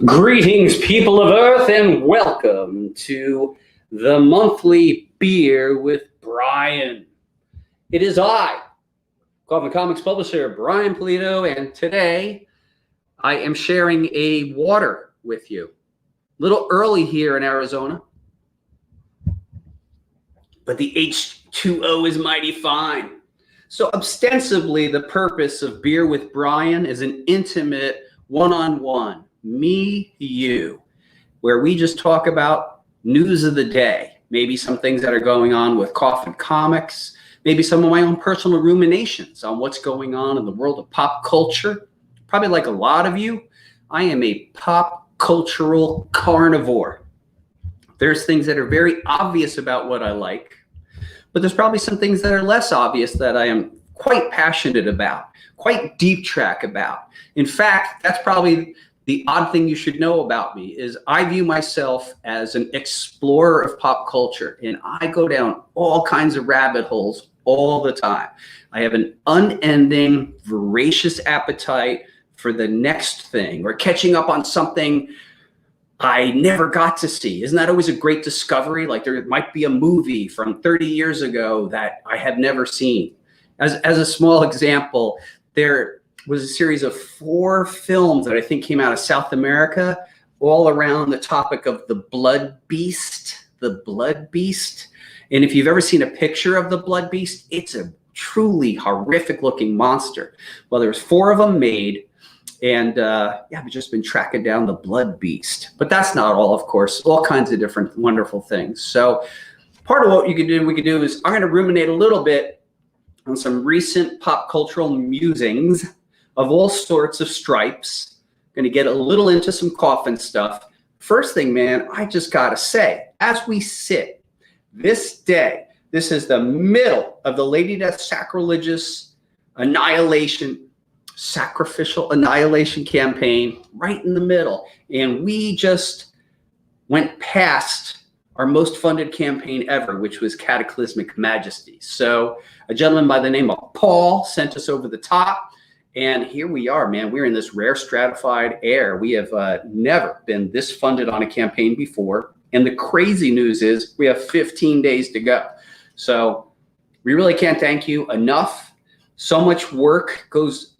Greetings, people of Earth, and welcome to the monthly Beer with Brian. It is I, Coffin Comics publisher Brian Pulido, and today I am sharing a water with you. A little early here in Arizona, but the H2O is mighty fine. So ostensibly, the purpose of Beer with Brian is an intimate one-on-one, me, you, where we just talk about news of the day, maybe some things that are going on with Coffin Comics, maybe some of my own personal ruminations on what's going on in the world of pop culture. Probably like a lot of you, I am a pop cultural carnivore. There's things that are very obvious about what I like, but there's probably some things that are less obvious that I am quite passionate about, quite deep track about. In fact, that's probably the odd thing you should know about me is I view myself as an explorer of pop culture, and I go down all kinds of rabbit holes all the time. I have an unending, voracious appetite for the next thing or catching up on something I never got to see. Isn't that always a great discovery? Like there might be a movie from 30 years ago that I have never seen. As a small example, there was a series of 4 films that I think came out of South America, all around the topic of the blood beast, the blood beast. And if you've ever seen a picture of the blood beast, it's a truly horrific looking monster. Well, there's 4 of them made, and yeah, I've just been tracking down the blood beast. But that's not all, of course, all kinds of different wonderful things. So part of what we could do is I'm gonna ruminate a little bit on some recent pop cultural musings of all sorts of stripes. Going to get a little into some Coffin stuff. First thing, man, I just got to say, as we sit this day, this is the middle of the Lady Death sacrilegious annihilation, sacrificial annihilation campaign, right in the middle. And we just went past our most funded campaign ever, which was Cataclysmic Majesty. So a gentleman by the name of Paul sent us over the top. And here we are, man. We're in this rare stratified air. We have never been this funded on a campaign before. And the crazy news is we have 15 days to go. So we really can't thank you enough. So much work goes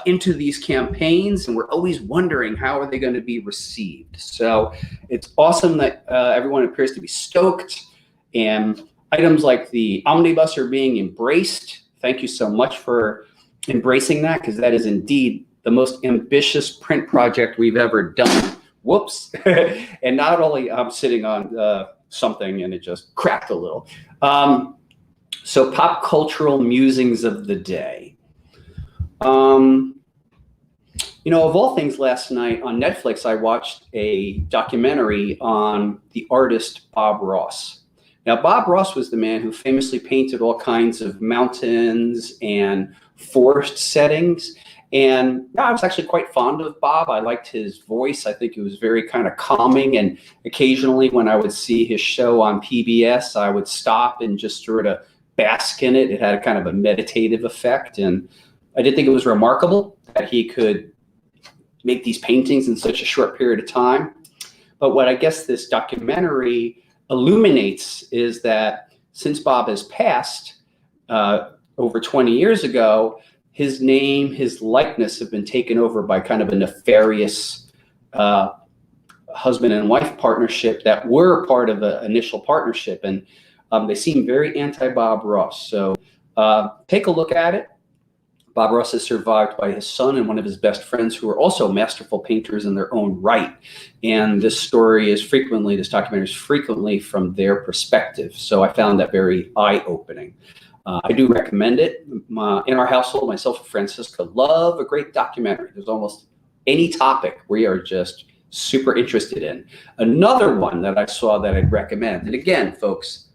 into these campaigns, and we're always wondering how are they going to be received. So it's awesome that everyone appears to be stoked. And items like the omnibus are being embraced. Thank you so much for embracing that, because that is indeed the most ambitious print project we've ever done. Whoops. And not only I'm sitting on something and it just cracked a little. So pop cultural musings of the day. You know, of all things, last night on Netflix, I watched a documentary on the artist Bob Ross. Now, Bob Ross was the man who famously painted all kinds of mountains and forest settings. And yeah, I was actually quite fond of Bob. I liked his voice. I think it was very kind of calming. And occasionally when I would see his show on PBS, I would stop and just sort of bask in it. It had a kind of a meditative effect. And I did think it was remarkable that he could make these paintings in such a short period of time. But what I guess this documentary illuminates is that since Bob has passed over 20 years ago, his name, his likeness have been taken over by kind of a nefarious husband and wife partnership that were part of the initial partnership. And they seem very anti-Bob Ross. So take a look at it. Bob Ross is survived by his son and one of his best friends who are also masterful painters in their own right. And this story is frequently, this documentary is frequently from their perspective. So I found that very eye-opening. I do recommend it. In our household, myself and Francisca love a great documentary. There's almost any topic we are just super interested in. Another one that I saw that I'd recommend, and again, folks,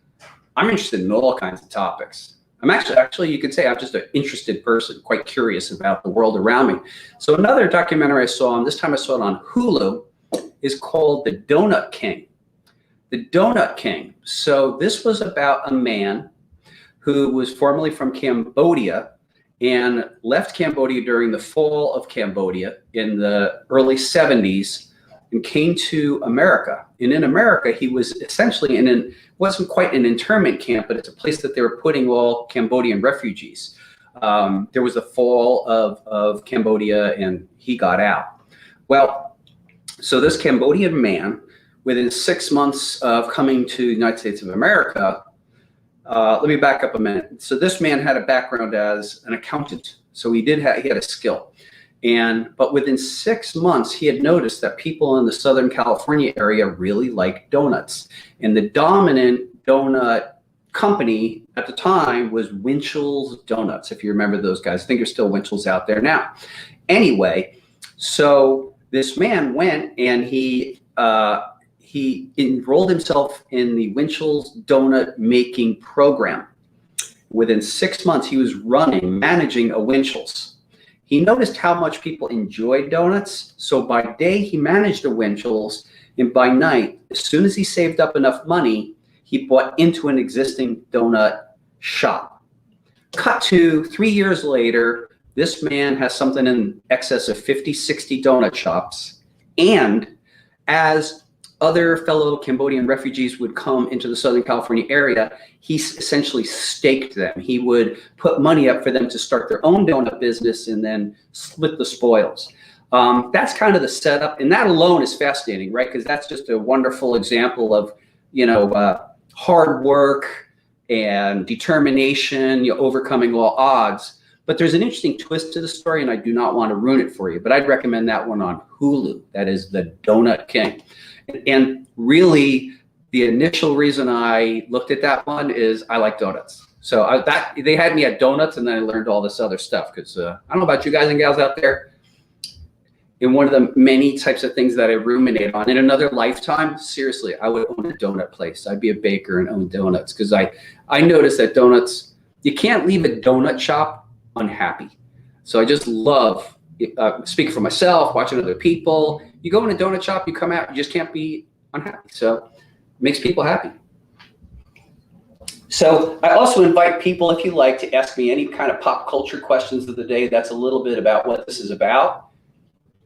I'm interested in all kinds of topics. Actually, you could say I'm just an interested person, quite curious about the world around me. So another documentary I saw, and this time I saw it on Hulu, is called The Donut King. The Donut King. So this was about a man who was formerly from Cambodia and left Cambodia during the fall of Cambodia in the early 70s and came to America. And in America, he was essentially wasn't quite an internment camp, but it's a place that they were putting all Cambodian refugees. There was the fall of Cambodia and he got out. Well, so this Cambodian man, within 6 months of coming to the United States of America, let me back up a minute. So this man had a background as an accountant. So he had a skill. But within 6 months, he had noticed that people in the Southern California area really liked donuts. And the dominant donut company at the time was Winchell's Donuts, if you remember those guys. I think there's still Winchell's out there now. Anyway, so this man went and he enrolled himself in the Winchell's donut making program. Within 6 months, he was managing a Winchell's. He noticed how much people enjoyed donuts. So by day, he managed a Winchell's, and by night, as soon as he saved up enough money, he bought into an existing donut shop. Cut to 3 years later, this man has something in excess of 50, 60 donut shops. And as other fellow Cambodian refugees would come into the Southern California area, he essentially staked them. He would put money up for them to start their own donut business and then split the spoils. That's kind of the setup. And that alone is fascinating, right? Because that's just a wonderful example of, hard work and determination, overcoming all odds. But there's an interesting twist to the story, and I do not want to ruin it for you, but I'd recommend that one on Hulu. That is The Donut King. And really, the initial reason I looked at that one is I like donuts. So they had me at donuts, and then I learned all this other stuff. Because I don't know about you guys and gals out there. In one of the many types of things that I ruminate on, in another lifetime, seriously, I would own a donut place. I'd be a baker and own donuts, because I noticed that donuts, you can't leave a donut shop unhappy. So I just love, speaking for myself, watching other people. You go in a donut shop, you come out, you just can't be unhappy. So it makes people happy. So I also invite people, if you like, to ask me any kind of pop culture questions of the day. That's a little bit about what this is about.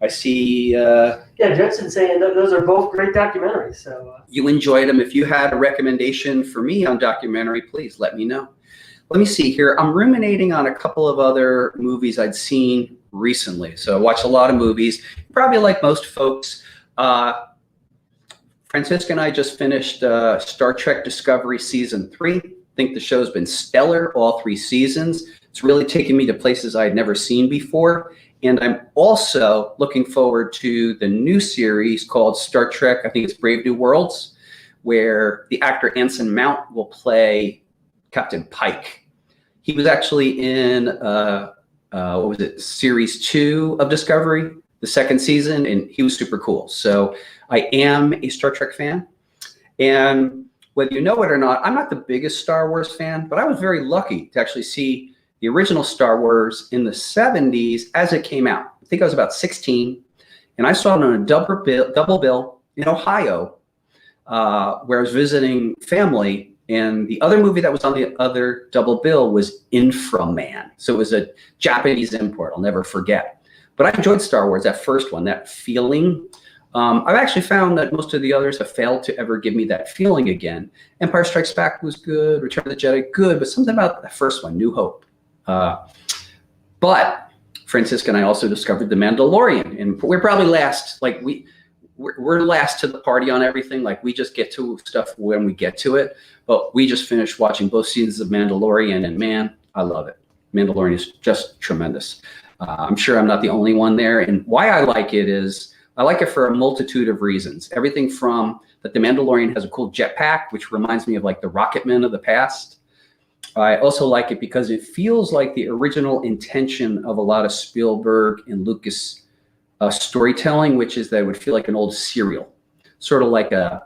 I see. Yeah, Jensen's saying that those are both great documentaries. So you enjoyed them. If you had a recommendation for me on documentary, please let me know. Let me see here. I'm ruminating on a couple of other movies I'd seen recently. So I watched a lot of movies. Probably like most folks. Francisca and I just finished Star Trek Discovery Season 3. I think the show's been stellar, all 3 seasons. It's really taken me to places I had never seen before. And I'm also looking forward to the new series called Star Trek, I think it's Brave New Worlds, where the actor Anson Mount will play Captain Pike. He was actually in, Series 2 of Discovery, the 2nd season, and he was super cool. So I am a Star Trek fan. And whether you know it or not, I'm not the biggest Star Wars fan, but I was very lucky to actually see the original Star Wars in the 70s as it came out. I think I was about 16, and I saw it on a double bill in Ohio, where I was visiting family, and the other movie that was on the other double bill was Inframan. So it was a Japanese import, I'll never forget. But I enjoyed Star Wars, that first one, that feeling. I've actually found that most of the others have failed to ever give me that feeling again. Empire Strikes Back was good, Return of the Jedi, good, but something about the first one, New Hope. But Francisca and I also discovered The Mandalorian, and we're probably last. Like we're last to the party on everything. Like we just get to stuff when we get to it. But we just finished watching both seasons of Mandalorian, and man, I love it. Mandalorian is just tremendous. I'm sure I'm not the only one there. And why I like it is I like it for a multitude of reasons. Everything from that The Mandalorian has a cool jetpack, which reminds me of like the Rocketmen of the past. I also like it because it feels like the original intention of a lot of Spielberg and Lucas storytelling, which is that it would feel like an old serial, sort of like a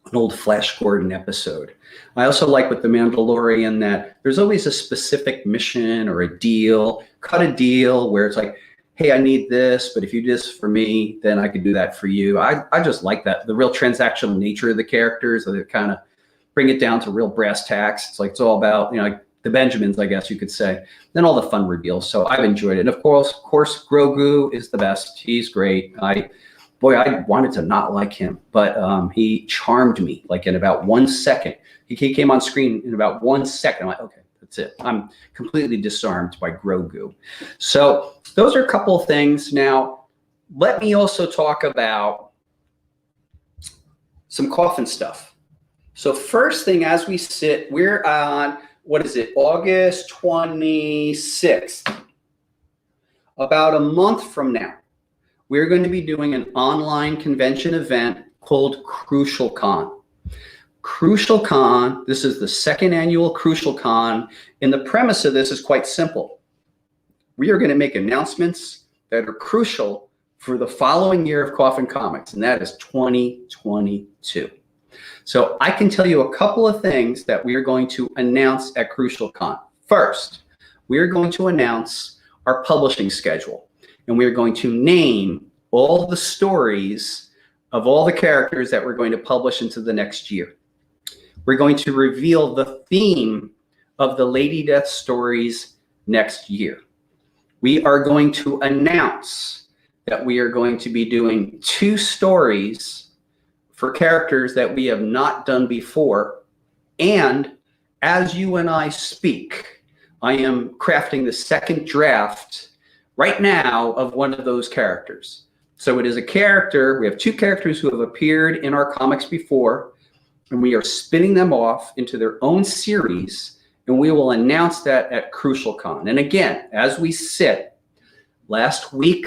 an old Flash Gordon episode. I also like with The Mandalorian that there's always a specific mission or a deal, cut a deal where it's like, hey, I need this, but if you do this for me, then I could do that for you. I just like that, the real transactional nature of the characters, that kind of bring it down to real brass tacks. It's like, it's all about, you know, like the Benjamins, I guess you could say. Then all the fun reveals. So I've enjoyed it. And of course, Grogu is the best. He's great. I wanted to not like him, but he charmed me like in about 1 second. He came on screen in about 1 second. I'm like, okay, that's it. I'm completely disarmed by Grogu. So those are a couple of things. Now, let me also talk about some Coffin stuff. So first thing, as we sit, we're on, what is it, August 26th. About a month from now, we're going to be doing an online convention event called Crucial Con. Crucial Con, this is the second annual Crucial Con, and the premise of this is quite simple. We are going to make announcements that are crucial for the following year of Coffin Comics, and that is 2022. So I can tell you a couple of things that we are going to announce at Crucial Con. First, we are going to announce our publishing schedule, and we are going to name all the stories of all the characters that we're going to publish into the next year. We're going to reveal the theme of the Lady Death stories next year. We are going to announce that we are going to be doing 2 stories for characters that we have not done before. And as you and I speak, I am crafting the second draft right now of one of those characters. So it is a character, we have 2 characters who have appeared in our comics before, and we are spinning them off into their own series, and we will announce that at Crucial Con. And again, as we sit, last week,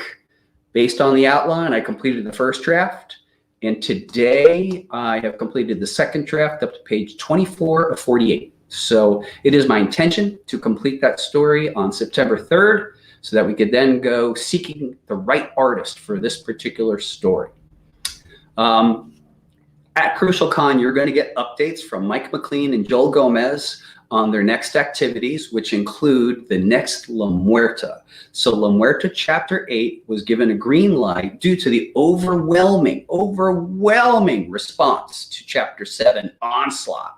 based on the outline, I completed the first draft, and today I have completed the second draft up to page 24 of 48. So it is my intention to complete that story on September 3rd, so that we could then go seeking the right artist for this particular story. At Crucial Con, you're going to get updates from Mike McLean and Joel Gomez on their next activities, which include the next La Muerta. So La Muerta Chapter 8 was given a green light due to the overwhelming response to Chapter 7, Onslaught.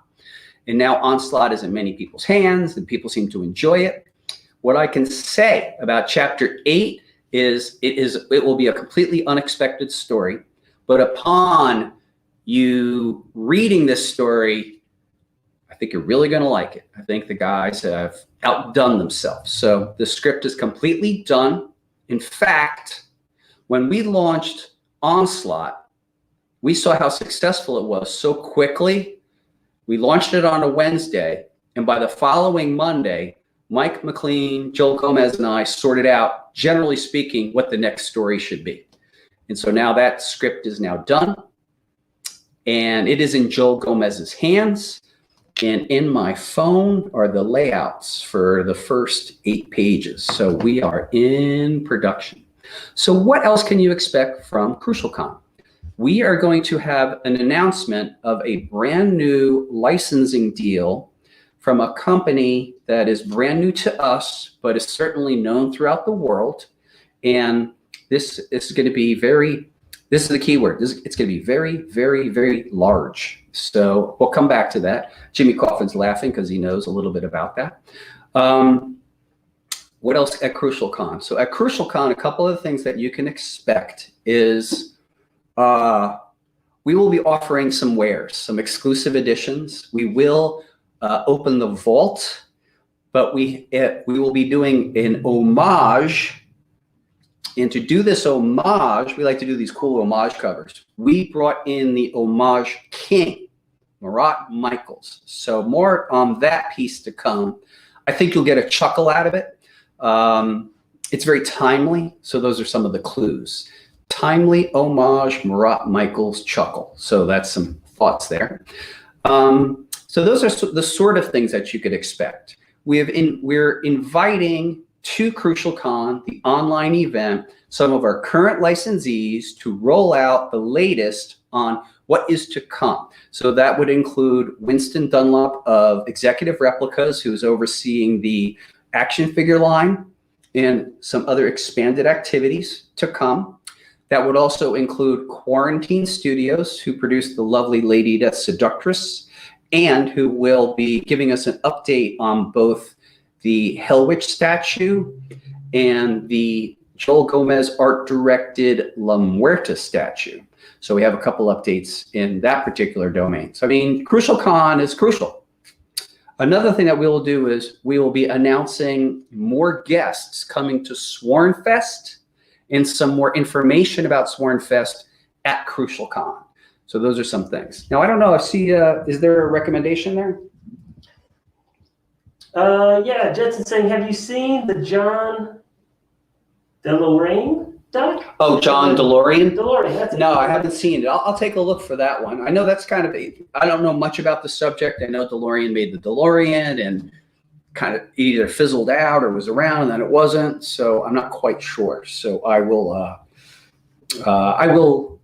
And now Onslaught is in many people's hands, and people seem to enjoy it. What I can say about Chapter 8 is it will be a completely unexpected story, but upon you reading this story, I think you're really going to like it. I think the guys have outdone themselves. So the script is completely done. In fact, when we launched Onslaught, we saw how successful it was so quickly. We launched it on a Wednesday, and by the following Monday, Mike McLean, Joel Gomez, and I sorted out, generally speaking, what the next story should be. And so now that script is now done, and it is in Joel Gomez's hands. And in my phone are the layouts for the first 8 pages. So we are in production. So what else can you expect from Crucial Con? We are going to have an announcement of a brand new licensing deal from a company that is brand new to us, but is certainly known throughout the world. And this is going to be this is the key word. It's going to be very, very, very large. So we'll come back to that. Jimmy Coffin's laughing because he knows a little bit about that. What else at Crucial Con? So at Crucial Con, a couple of things that you can expect is we will be offering some wares, some exclusive editions. We will open the vault, but we will be doing an homage. And to do this homage, we like to do these cool homage covers. We brought in the homage king, Marat Michaels. So more on that piece to come. I think you'll get a chuckle out of it. It's very timely. So those are some of the clues. Timely homage, Marat Michaels, chuckle. So that's some thoughts there. So those are the sort of things that you could expect. We're inviting to Crucial Con, the online event, some of our current licensees to roll out the latest on what is to come. So that would include Winston Dunlop of Executive Replicas, who's overseeing the action figure line and some other expanded activities to come. That would also include Quarantine Studios, who produced the lovely Lady Death Seductress, and who will be giving us an update on both the Hell Witch statue and the Joel Gomez art-directed La Muerta statue. So we have a couple updates in that particular domain. So I mean, Crucial Con is crucial. Another thing that we will do is we will be announcing more guests coming to Sworn Fest and some more information about Sworn Fest at Crucial Con. So those are some things. Now, I don't know, is there a recommendation there? Yeah, Jetson saying, have you seen the John DeLorean doc? Oh, John DeLorean? DeLorean, that's it. No, I haven't seen it. I'll take a look for that one. I know that's kind of I don't know much about the subject. I know DeLorean made the DeLorean and kind of either fizzled out or was around and then it wasn't. So I'm not quite sure. So I will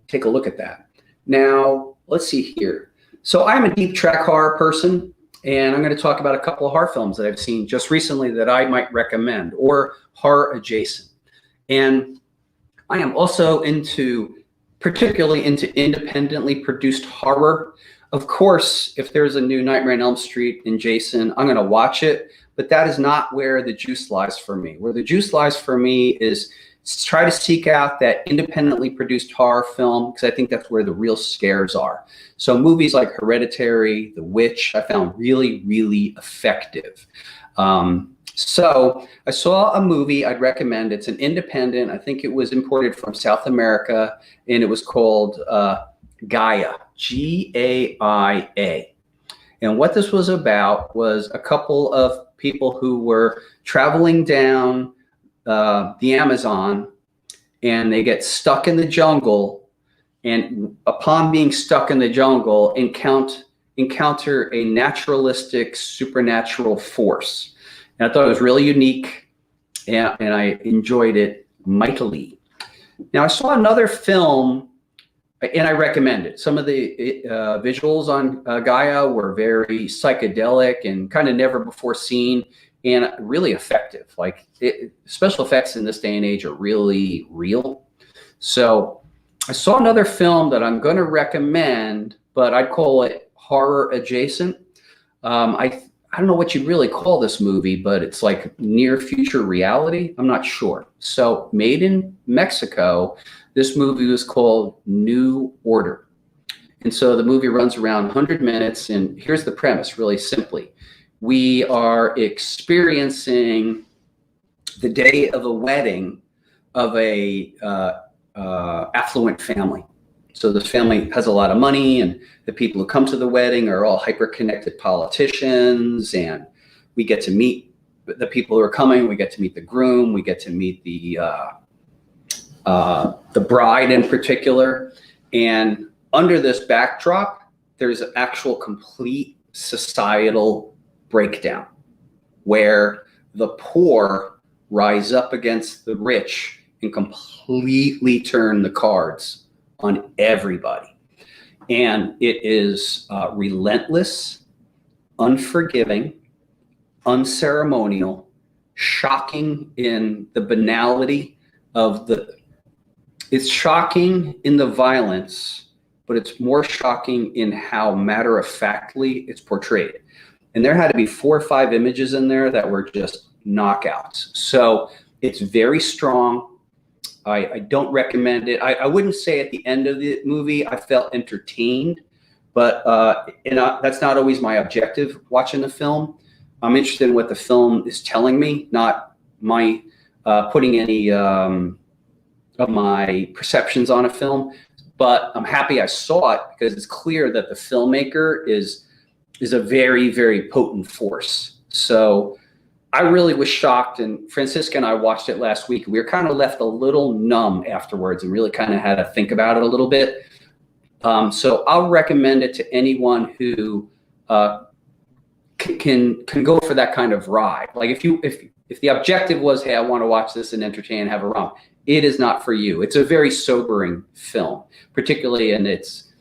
take a look at that. Now, let's see here. So I'm a deep track horror person, and I'm going to talk about a couple of horror films that I've seen just recently that I might recommend, or horror adjacent. And I am also particularly into independently produced horror. Of course, if there's a new Nightmare on Elm Street in Jason, I'm going to watch it, but that is not where the juice lies for me. Where the juice lies for me is try to seek out that independently produced horror film, because I think that's where the real scares are. So movies like Hereditary, The Witch, I found really, really effective. So I saw a movie I'd recommend. It's an independent. I think it was imported from South America, and it was called Gaia, G-A-I-A. And what this was about was a couple of people who were traveling down the Amazon, and they get stuck in the jungle, and upon being stuck in the jungle, encounter a naturalistic supernatural force. And I thought it was really unique, and I enjoyed it mightily. Now, I saw another film, and I recommend it. Some of the visuals on Gaia were very psychedelic and kind of never before seen, and really effective. Like special effects in this day and age are really real. So I saw another film that I'm going to recommend, but I'd call it horror adjacent. I don't know what you'd really call this movie, but it's like near future reality. I'm not sure. So made in Mexico, this movie was called New Order. And so the movie runs around 100 minutes. And here's the premise, really simply. We are experiencing the day of a wedding of a affluent family. So this family has a lot of money, and the people who come to the wedding are all hyper-connected politicians, and we get to meet the people who are coming. We get to meet the groom. We get to meet the bride in particular. And under this backdrop, there's an actual complete societal breakdown where the poor rise up against the rich and completely turn the cards on everybody. And it is relentless, unforgiving, unceremonial, shocking in the banality of it's shocking in the violence, but it's more shocking in how matter-of-factly it's portrayed. And there had to be 4 or 5 images in there that were just knockouts. So it's very strong. I don't recommend it. I wouldn't say at the end of the movie I felt entertained, but that's not always my objective watching the film. I'm interested in what the film is telling me, not my putting any of my perceptions on a film. But I'm happy I saw it because it's clear that the filmmaker is a very, very potent force. So I really was shocked, and Francisca and I watched it last week. We were kind of left a little numb afterwards and really kind of had to think about it a little bit. So I'll recommend it to anyone who can go for that kind of ride. Like if the objective was, hey, I want to watch this and entertain and have a romp, it is not for you. It's a very sobering film, particularly in its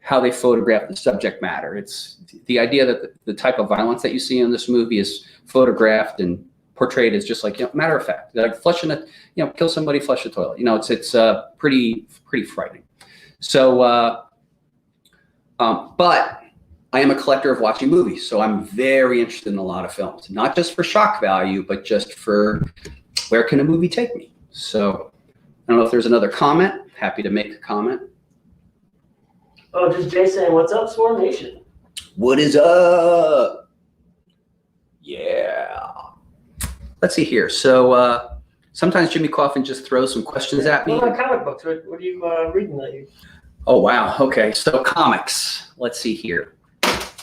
how they photograph the subject matter. It's the idea that the type of violence that you see in this movie is photographed and portrayed as just like, matter of fact, like flushing a, kill somebody, flush a toilet. It's pretty frightening. So, but I am a collector of watching movies, so I'm very interested in a lot of films, not just for shock value, but just for where can a movie take me. So I don't know if there's another comment. Happy to make a comment. Oh, just Jay saying, what's up, Swarm Nation? What is up? Yeah. Let's see here. So sometimes Jimmy Coffin just throws some questions at me. What about comic books? What are you reading lately? Oh, wow. Okay. So comics. Let's see here.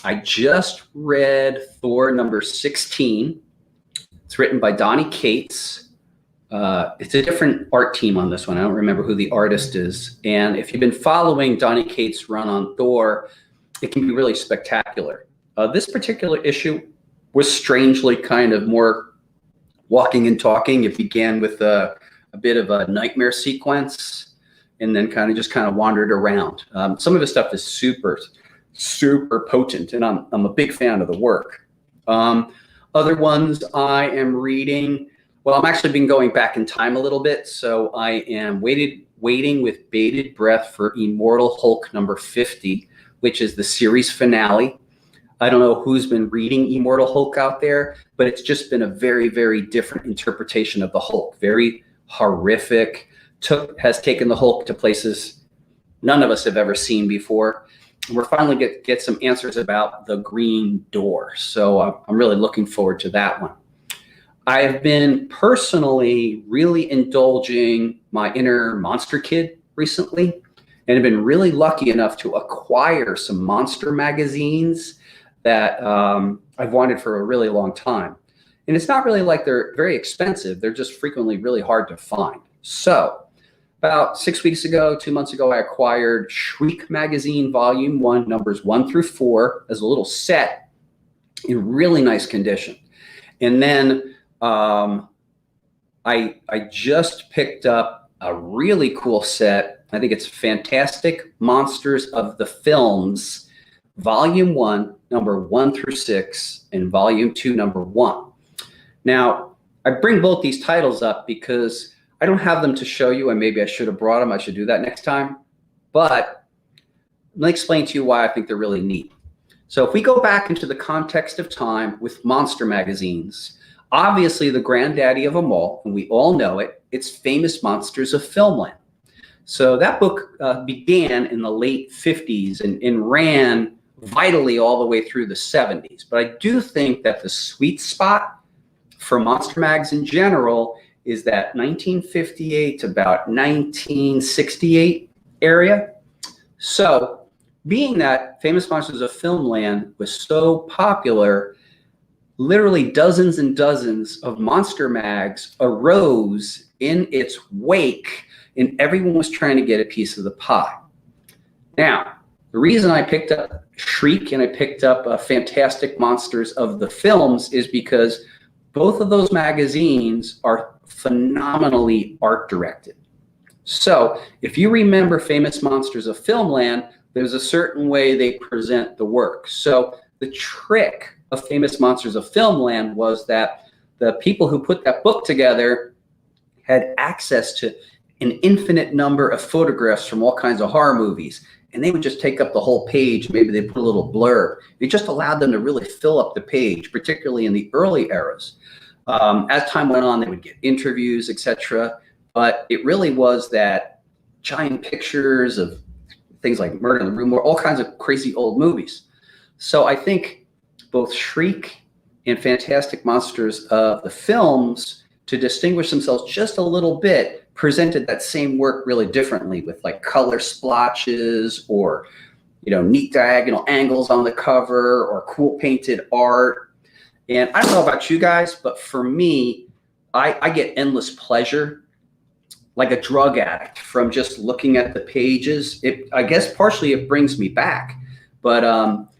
I just read Thor number 16. It's written by Donny Cates. It's a different art team on this one. I don't remember who the artist is. And if you've been following Donny Cates' run on Thor, it can be really spectacular. This particular issue was strangely kind of more walking and talking. It began with a bit of a nightmare sequence and then kind of wandered around. Some of his stuff is super potent, and I'm a big fan of the work. Other ones I am reading, well, I'm actually been going back in time a little bit, so I am waiting with bated breath for Immortal Hulk number 50, which is the series finale. I don't know who's been reading Immortal Hulk out there, but it's just been a very, very different interpretation of the Hulk. Very horrific, has taken the Hulk to places none of us have ever seen before. And we're finally get some answers about the Green Door. So I'm really looking forward to that one. I've been personally really indulging my inner monster kid recently, and have been really lucky enough to acquire some monster magazines that I've wanted for a really long time. And it's not really like they're very expensive. They're just frequently really hard to find. So about 6 weeks ago, 2 months ago, I acquired Shriek Magazine Volume 1, numbers 1 through 4, as a little set in really nice condition. And then I just picked up a really cool set. I think it's Fantastic Monsters of the Films, Volume 1, number 1 through 6, and Volume 2, number 1. Now, I bring both these titles up because I don't have them to show you, and maybe I should have brought them. I should do that next time. But let me explain to you why I think they're really neat. So if we go back into the context of time with monster magazines, obviously the granddaddy of them all, and we all know it, it's Famous Monsters of Filmland. So that book began in the late 50s and ran vitally all the way through the 70s. But I do think that the sweet spot for monster mags in general is that 1958 to about 1968 area. So being that Famous Monsters of Filmland was so popular, literally dozens and dozens of monster mags arose in its wake, and everyone was trying to get a piece of the pie. Now, the reason I picked up Shriek and I picked up Fantastic Monsters of the Films is because both of those magazines are phenomenally art directed. So if you remember Famous Monsters of Filmland, there's a certain way they present the work. So the trick of Famous Monsters of Filmland was that the people who put that book together had access to an infinite number of photographs from all kinds of horror movies. And they would just take up the whole page. Maybe they put a little blurb. It just allowed them to really fill up the page, particularly in the early eras. As time went on, they would get interviews, etc. But it really was that giant pictures of things like Murder in the Room, all kinds of crazy old movies. So I think both Shriek and Fantastic Monsters of the Films, to distinguish themselves just a little bit, presented that same work really differently with like color splotches or, neat diagonal angles on the cover or cool painted art. And I don't know about you guys, but for me, I get endless pleasure, like a drug addict, from just looking at the pages. I guess partially it brings me back, but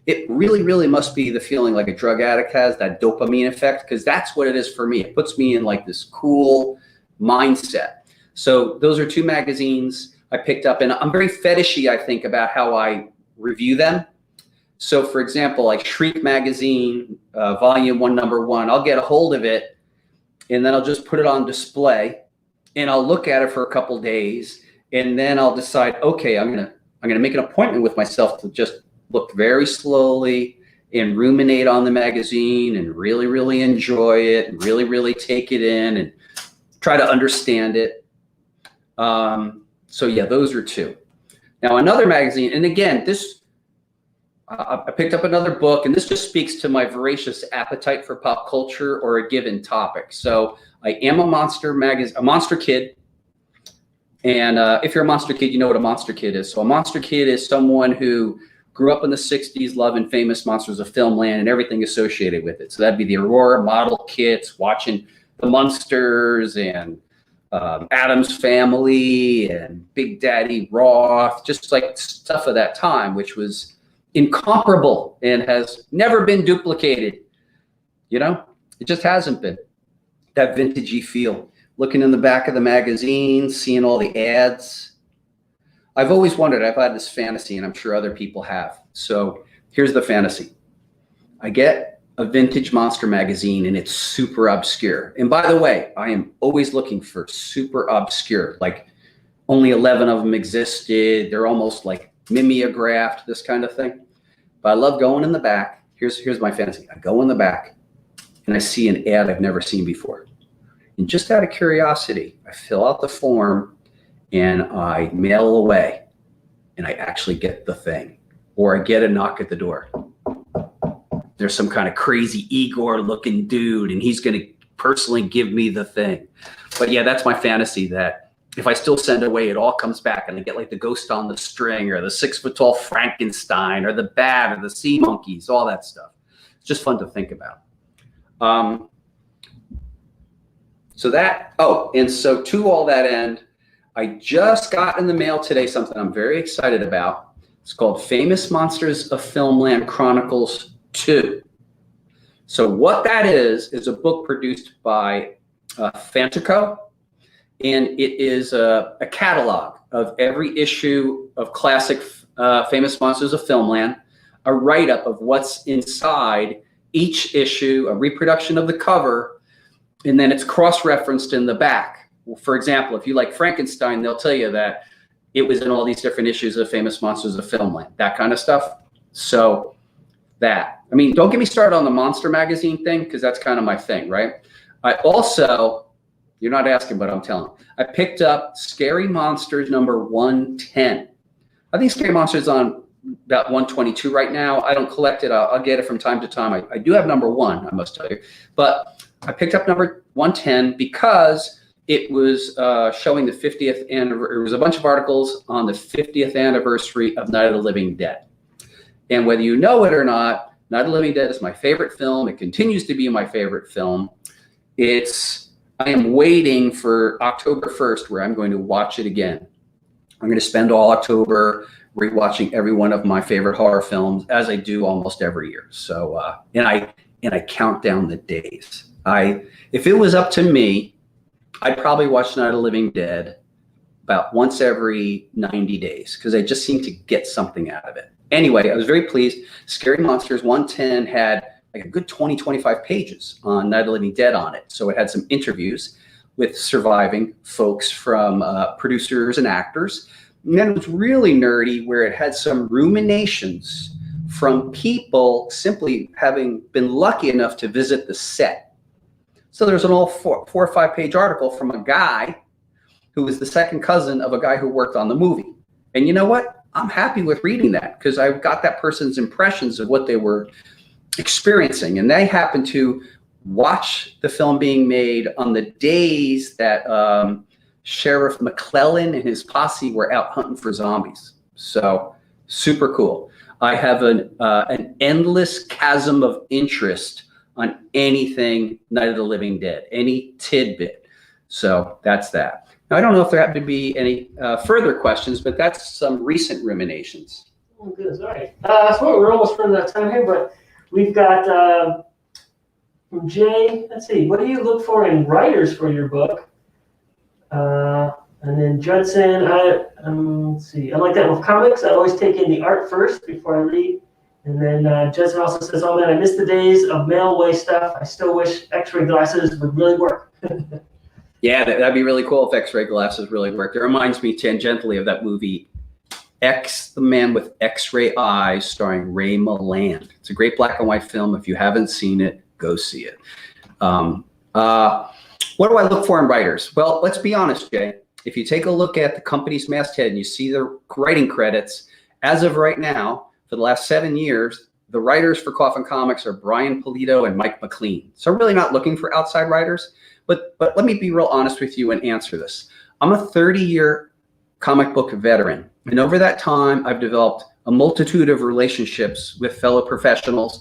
it really, really must be the feeling like a drug addict has, that dopamine effect, because that's what it is for me. It puts me in like this cool mindset. So those are two magazines I picked up, and I'm very fetishy, I think, about how I review them. So for example, like Shriek Magazine, Volume 1, Number 1, I'll get a hold of it and then I'll just put it on display and I'll look at it for a couple days and then I'll decide, okay, I'm gonna make an appointment with myself to just look very slowly and ruminate on the magazine and really, really enjoy it and really, really take it in and try to understand it. So yeah, those are two. Now another magazine, and again, I picked up another book, and this just speaks to my voracious appetite for pop culture or a given topic. So I am a monster kid. And if you're a monster kid, you know what a monster kid is. So a monster kid is someone who grew up in the 60s, loving famous monsters of filmland and everything associated with it. So that'd be the Aurora model kits, watching the Munsters and Addams Family and Big Daddy Roth, just like stuff of that time, which was incomparable and has never been duplicated. You know, it just hasn't been. That vintagey feel. Looking in the back of the magazine, seeing all the ads. I've always wondered, I've had this fantasy, and I'm sure other people have. So here's the fantasy. I get a vintage monster magazine, and it's super obscure. And by the way, I am always looking for super obscure, like only 11 of them existed. They're almost like mimeographed, this kind of thing. But I love going in the back. Here's my fantasy. I go in the back, and I see an ad I've never seen before. And just out of curiosity, I fill out the form and I mail away and I actually get the thing, or I get a knock at the door. There's some kind of crazy Igor looking dude and he's going to personally give me the thing. But yeah, that's my fantasy, that if I still send away, it all comes back and I get like the Ghost on the String or the 6-foot-tall Frankenstein or the Bat or the Sea Monkeys, all that stuff. It's just fun to think about. And so to all that end, I just got in the mail today something I'm very excited about. It's called Famous Monsters of Filmland Chronicles 2. So what that is a book produced by Fantaco, and it is a catalog of every issue of classic Famous Monsters of Filmland, a write-up of what's inside each issue, a reproduction of the cover, and then it's cross-referenced in the back. For example, if you like Frankenstein, they'll tell you that it was in all these different issues of Famous Monsters of Filmland, that kind of stuff. So that, I mean, don't get me started on the Monster Magazine thing, because that's kind of my thing, right? I also, you're not asking, but I'm telling you, I picked up Scary Monsters number 110. I think Scary Monsters on about 122 right now. I don't collect it. I'll get it from time to time. I do have number 1, I must tell you. But I picked up number 110 because it was showing the 50th anniversary. There was a bunch of articles on the 50th anniversary of Night of the Living Dead. And whether you know it or not, Night of the Living Dead is my favorite film. It continues to be my favorite film. I am waiting for October 1st, where I'm going to watch it again. I'm going to spend all October rewatching every one of my favorite horror films, as I do almost every year. So, and I count down the days. If it was up to me, I'd probably watch Night of the Living Dead about once every 90 days, because I just seem to get something out of it. Anyway, I was very pleased. Scary Monsters 110 had like a good 20, 25 pages on Night of the Living Dead on it. So it had some interviews with surviving folks from producers and actors. And then it was really nerdy, where it had some ruminations from people simply having been lucky enough to visit the set. So there's an old 4 or 5 page article from a guy who was the second cousin of a guy who worked on the movie. And you know what? I'm happy with reading that, because I got that person's impressions of what they were experiencing. And they happened to watch the film being made on the days that Sheriff McClellan and his posse were out hunting for zombies. So super cool. I have an endless chasm of interest on anything Night of the Living Dead, any tidbit. So that's that. Now, I don't know if there happen to be any further questions, but that's some recent ruminations. Oh, goodness. All right. So we're almost running out of time here, but we've got from Jay. Let's see. What do you look for in writers for your book? And then Judson, let's see, I like that with comics. I always take in the art first before I read. And then Judson also says, oh man, I miss the days of mail-away stuff. I still wish X-ray glasses would really work. Yeah, that'd be really cool if X-ray glasses really worked. It reminds me tangentially of that movie, X, the Man with X-Ray Eyes, starring Ray Milland. It's a great black and white film. If you haven't seen it, go see it. What do I look for in writers? Well, let's be honest, Jay. If you take a look at the company's masthead and you see the writing credits, as of right now, for the last 7 years, the writers for Coffin Comics are Brian Pulido and Mike McLean. So I'm really not looking for outside writers, but let me be real honest with you and answer this. I'm a 30-year comic book veteran, and over that time, I've developed a multitude of relationships with fellow professionals,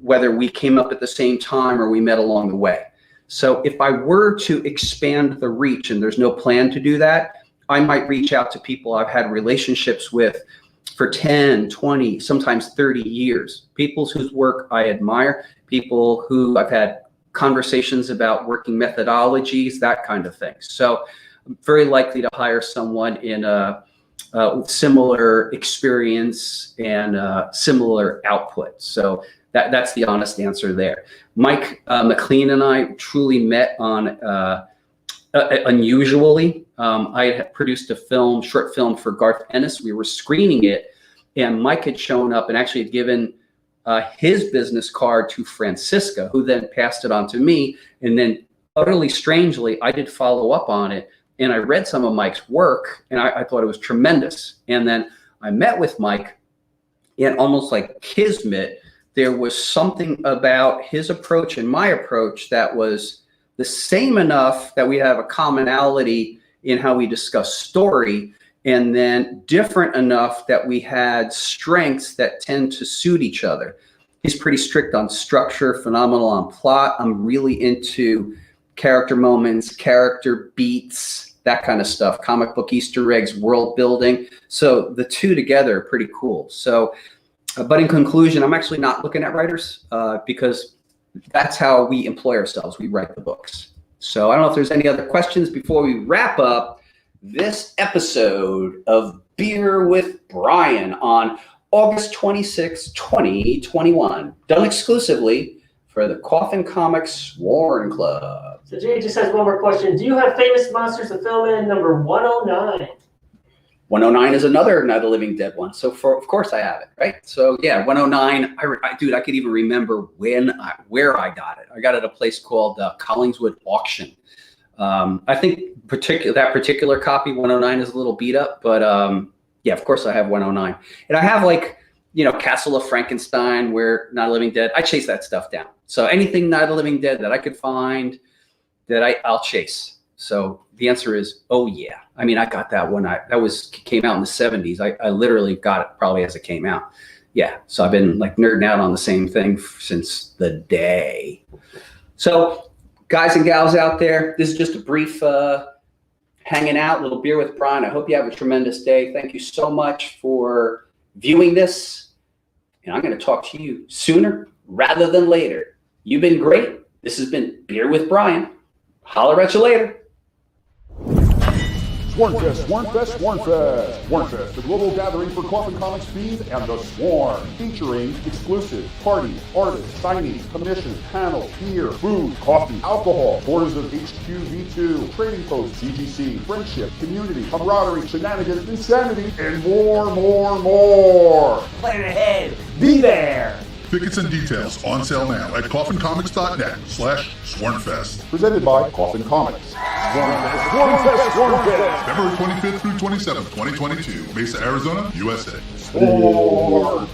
whether we came up at the same time or we met along the way. So if I were to expand the reach, and there's no plan to do that, I might reach out to people I've had relationships with for 10, 20, sometimes 30 years, people whose work I admire, people who I've had conversations about working methodologies, that kind of thing. So I'm very likely to hire someone in a similar experience and similar output. So that's the honest answer there. Mike McLean and I truly met on unusually. I had produced a short film for Garth Ennis. We were screening it, and Mike had shown up and actually had given his business card to Francisca, who then passed it on to me. And then utterly strangely, I did follow up on it, and I read some of Mike's work, and I thought it was tremendous. And then I met with Mike, and almost like kismet, there was something about his approach and my approach that was the same enough that we have a commonality in how we discuss story, and then different enough that we had strengths that tend to suit each other. He's pretty strict on structure, phenomenal on plot. I'm really into character moments, character beats, that kind of stuff, comic book Easter eggs, world building. So the two together are pretty cool. So, but in conclusion, I'm actually not looking at writers because that's how we employ ourselves. We write the books. So I don't know if there's any other questions before we wrap up this episode of Beer with Brian on August 26, 2021, done exclusively for the Coffin Comics Sworn Club. So Jay just has one more question. Do you have famous monsters to fill in number 109? 109 is another Night of the Living Dead one. So of course I have it, right? So yeah, 109, dude, I could even remember where I got it. I got it at a place called Collingswood Auction. I think that particular copy, 109, is a little beat up, but yeah, of course I have 109. And I have Castle of Frankenstein, where Night of the Living Dead, I chase that stuff down. So anything Night of the Living Dead that I could find, that I'll chase. So the answer is, oh yeah. I mean, I got that one. Came out in the 70s. I literally got it probably as it came out. Yeah. So I've been nerding out on the same thing since the day. So guys and gals out there, this is just a brief hanging out, little beer with Brian. I hope you have a tremendous day. Thank you so much for viewing this. And I'm going to talk to you sooner rather than later. You've been great. This has been Beer with Brian. Holler at you later. Swornfest, Swornfest, Swornfest. Swornfest, the global gathering for Coffin Comics fiends and the Sworn, featuring exclusive parties, artists, signings, commissions, panels, beer, food, coffee, alcohol, tours of HQV2, trading posts, CGC, friendship, community, camaraderie, shenanigans, insanity, and more. Plan ahead. Be there. Tickets and details on sale now at coffincomics.net/Swornfest. Presented by Coffin Comics. Swornfest. February 25th through 27th, 2022. Mesa, Arizona, USA. Sworn.